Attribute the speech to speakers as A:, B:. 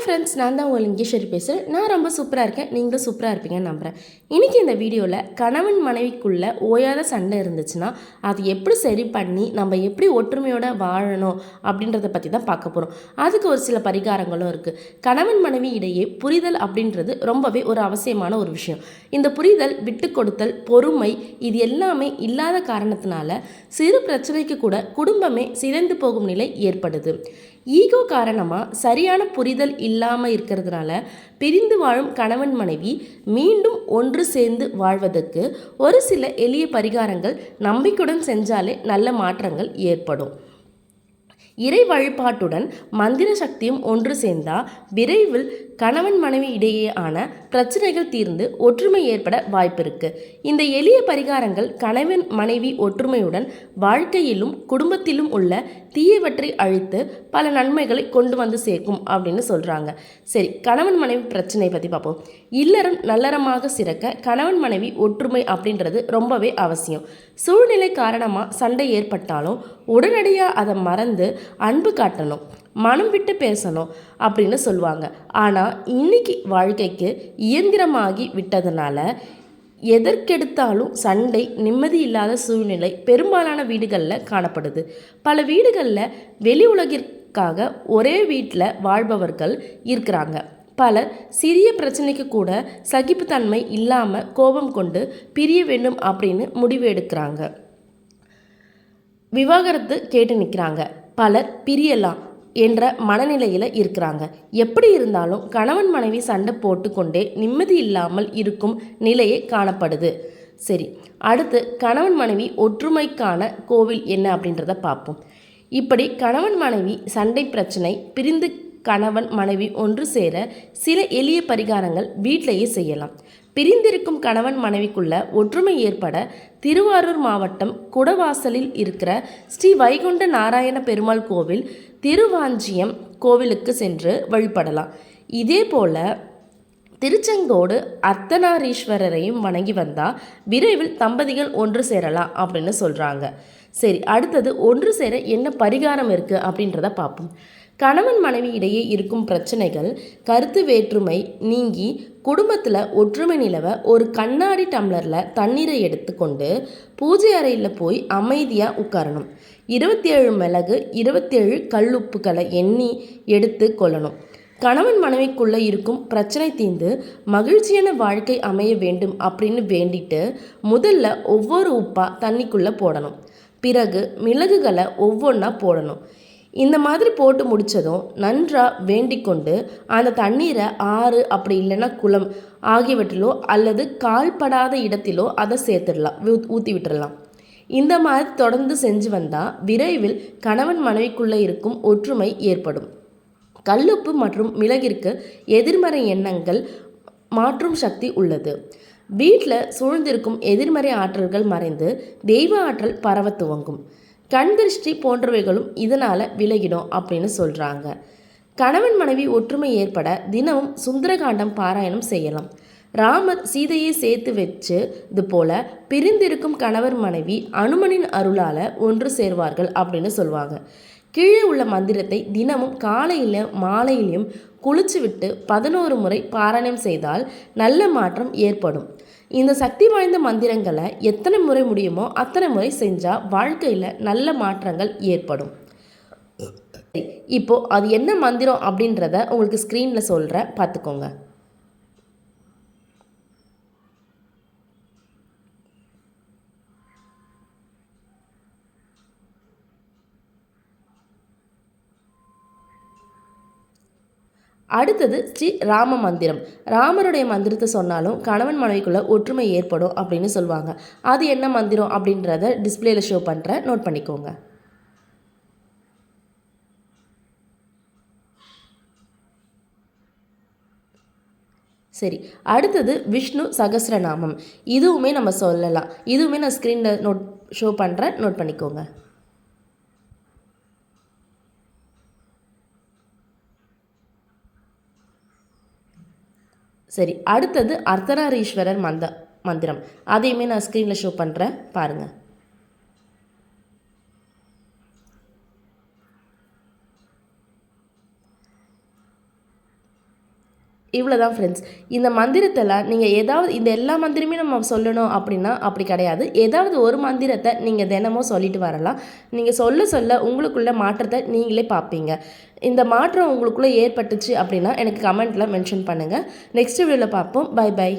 A: Friends, நான் தான் உங்கள் லிங்கேஸ்வரி பேசுகிறேன். நான் ரொம்ப சூப்பராக இருக்கேன். நீங்களும் சூப்பராக இருப்பீங்கன்னு நம்புகிறேன். இன்றைக்கி இந்த வீடியோவில் கணவன் மனைவிக்குள்ளே ஓயாத சண்டை இருந்துச்சுன்னா அது எப்படி சரி பண்ணி நம்ம எப்படி ஒற்றுமையோடு வாழணும் அப்படின்றத பற்றி தான் பார்க்க போகிறோம். அதுக்கு ஒரு சில பரிகாரங்களும் இருக்குது. கணவன் மனைவி இடையே புரிதல் அப்படின்றது ரொம்பவே ஒரு அவசியமான ஒரு விஷயம். இந்த புரிதல், விட்டு கொடுத்தல், பொறுமை இது எல்லாமே இல்லாத காரணத்தினால சிறு பிரச்சனைக்கு கூட குடும்பமே சிதைந்து போகும் நிலை ஏற்படுது. ஈகோ காரணமாக சரியான புரிதல் இல்லாமல் இருக்கிறதுனால பிரிந்து வாழும் கணவன் மனைவி மீண்டும் ஒன்று சேர்ந்து வாழ்வதற்கு ஒரு சில எளிய பரிகாரங்கள் நம்பிக்கையுடன் செஞ்சாலே நல்ல மாற்றங்கள் ஏற்படும். இறை வழிபாட்டுடன் மந்திர சக்தியும் ஒன்று சேர்ந்தால் விரைவில் கணவன் மனைவி இடையேயான பிரச்சனைகள் தீர்ந்து ஒற்றுமை ஏற்பட வாய்ப்பு இருக்குது. இந்த எளிய பரிகாரங்கள் கணவன் மனைவி ஒற்றுமையுடன் வாழ்க்கையிலும் குடும்பத்திலும் உள்ள தீயவற்றை அழித்து பல நன்மைகளை கொண்டு வந்து சேர்க்கும் அப்படின்னு சொல்கிறாங்க. சரி, கணவன் மனைவி பிரச்சனை பற்றி பார்ப்போம். இல்லறம் நல்லறமாக சிறக்க கணவன் மனைவி ஒற்றுமை அப்படின்றது ரொம்பவே அவசியம். சூழ்நிலை காரணமாக சண்டை ஏற்பட்டாலும் உடனடியாக அதை மறந்து அன்பு காட்டணும், மனம் விட்டு பேசணும் அப்படின்னு சொல்லுவாங்க. ஆனால் இன்னைக்கு வாழ்க்கைக்கு இயந்திரமாகி விட்டதுனால எதற்கெடுத்தாலும் சண்டை, நிம்மதி இல்லாத சூழ்நிலை பெரும்பாலான வீடுகளில் காணப்படுது. பல வீடுகளில் வெளி உலகிற்காக ஒரே வீட்டில் வாழ்பவர்கள் இருக்கிறாங்க. பலர் சிறிய பிரச்சனைக்கு கூட சகிப்புத்தன்மை இல்லாமல் கோபம் கொண்டு பிரிய வேண்டும் அப்படின்னு முடிவு எடுக்கிறாங்க. விவாகரத்து கேட்டு நிற்கிறாங்க. பலர் பிரியலாம் என்ற மனநிலையில் இருக்கிறாங்க. எப்படி இருந்தாலும் கணவன் மனைவி சண்டை போட்டுக்கொண்டே நிம்மதி இல்லாமல் இருக்கும் நிலையே காணப்படுது. சரி, அடுத்து கணவன் மனைவி ஒற்றுமைக்கான கோவில் என்ன அப்படின்றத பார்ப்போம். இப்படி கணவன் மனைவி சண்டை பிரச்சனை பிரிந்து கணவன் மனைவி ஒன்று சேர சில எளிய பரிகாரங்கள் வீட்டிலேயே செய்யலாம். பிரிந்திருக்கும் கணவன் மனைவிக்குள்ள ஒற்றுமை ஏற்பட திருவாரூர் மாவட்டம் குடவாசலில் இருக்கிற ஸ்ரீ வைகுண்ட நாராயண பெருமாள் கோவில், திருவாஞ்சியம் கோவிலுக்கு சென்று வழிபடலாம். இதே போல் திருச்செங்கோடு அர்த்தநாரீஸ்வரரையும் வணங்கி வந்தால் விரைவில் தம்பதிகள் ஒன்று சேரலாம் அப்படின்னு சொல்கிறாங்க. சரி, அடுத்தது ஒன்று சேர என்ன பரிகாரம் இருக்குது அப்படின்றத பார்ப்போம். கணவன் மனைவி இடையே இருக்கும் பிரச்சனைகள், கருத்து வேற்றுமை நீங்கி குடும்பத்தில் ஒற்றுமை நிலவ ஒரு கண்ணாடி டம்ளரில் தண்ணீரை எடுத்துக்கொண்டு பூஜை அறையில் போய் அமைதியாக உட்காரணும். 27 மிளகு, 27 கல்லுப்புகளை எண்ணி எடுத்து கொள்ளணும். கணவன் மனைவிக்குள்ளே இருக்கும் பிரச்சனை தீர்ந்து மகிழ்ச்சியான வாழ்க்கை அமைய வேண்டும் அப்படின்னு வேண்டிட்டு முதல்ல ஒவ்வொரு உப்பாக தண்ணிக்குள்ளே போடணும். பிறகு மிளகுகளை ஒவ்வொன்றா போடணும். இந்த மாதிரி போட்டு முடித்ததும் நன்றாக வேண்டிக்கொண்டு அந்த தண்ணீரை ஆறு, அப்படி இல்லைன்னா குளம் ஆகியவற்றிலோ அல்லது கால்படாத இடத்திலோ அதை சேர்த்துடலாம், ஊற்றி விட்டுடலாம். இந்த மாதிரி தொடர்ந்து செஞ்சு வந்தால் விரைவில் கணவன் மனைவிக்குள்ளே இருக்கும் ஒற்றுமை ஏற்படும். கல்லுப்பு மற்றும் மிளகிற்கு எதிர்மறை எண்ணங்கள் மாற்றும் சக்தி உள்ளது. வீட்டில் சூழ்ந்திருக்கும் எதிர்மறை ஆற்றல்கள் மறைந்து தெய்வ ஆற்றல் பரவ துவங்கும். கண் திருஷ்டி போன்றவைகளும் இதனால் விலகிடும் அப்படின்னு சொல்கிறாங்க. கணவன் மனைவி ஒற்றுமை ஏற்பட தினமும் சுந்தரகாண்டம் பாராயணம் செய்யலாம். ராமர் சீதையை சேர்த்து வச்சு இது போல பிரிந்திருக்கும் கணவர் மனைவி அனுமனின் அருளால் ஒன்று சேர்வார்கள் அப்படின்னு சொல்லுவாங்க. கீழே உள்ள மந்திரத்தை தினமும் காலையிலும் மாலையிலையும் குளிச்சு விட்டு 11 முறை பாராயணம் செய்தால் நல்ல மாற்றம் ஏற்படும். இந்த சக்தி வாய்ந்த மந்திரங்களை எத்தனை முறை முடியுமோ அத்தனை முறை செஞ்சால் வாழ்க்கையில் நல்ல மாற்றங்கள் ஏற்படும். இப்போது அது என்ன மந்திரம் அப்படின்றத உங்களுக்கு ஸ்க்ரீனில் சொல்கிறேன், பார்த்துக்கோங்க. அடுத்தது ஸ்ரீ ராம மந்திரம். ராமருடைய மந்திரத்தை சொன்னாலும் கணவன் மனைவிக்குள்ள ஒற்றுமை ஏற்படும் அப்படின்னு சொல்லுவாங்க. அது என்ன மந்திரம் அப்படின்றத டிஸ்பிளேல ஷோ பண்ணுறேன், நோட் பண்ணிக்கோங்க. சரி, அடுத்தது விஷ்ணு சகஸ்ரநாமம். இதுவுமே நம்ம சொல்லலாம். இதுவுமே நான் ஸ்க்ரீனில் ஷோ பண்ணுறேன், நோட் பண்ணிக்கோங்க. சரி, அடுத்தது அர்த்தநாரீஸ்வரர் மந்திரம். அதையுமே நான் ஸ்க்ரீனில் ஷோ பண்ணுறேன், பாருங்கள். இவ்வளோதான் ஃப்ரெண்ட்ஸ். இந்த மந்திரத்தெல்லாம் நீங்கள் ஏதாவது இந்த எல்லா மந்திரமே நம்ம சொல்லணும் அப்படின்னா அப்படி கிடையாது. ஏதாவது ஒரு மந்திரத்தை நீங்கள் தினமும் சொல்லிட்டு வரலாம். நீங்கள் சொல்ல சொல்ல உங்களுக்குள்ள மாற்றத்தை நீங்களே பார்ப்பீங்க. இந்த மாற்றம் உங்களுக்குள்ளே ஏற்பட்டுச்சு அப்படின்னா எனக்கு கமெண்ட்டில் மென்ஷன் பண்ணுங்கள். நெக்ஸ்ட் வீடியோவில் பார்ப்போம். Bye by.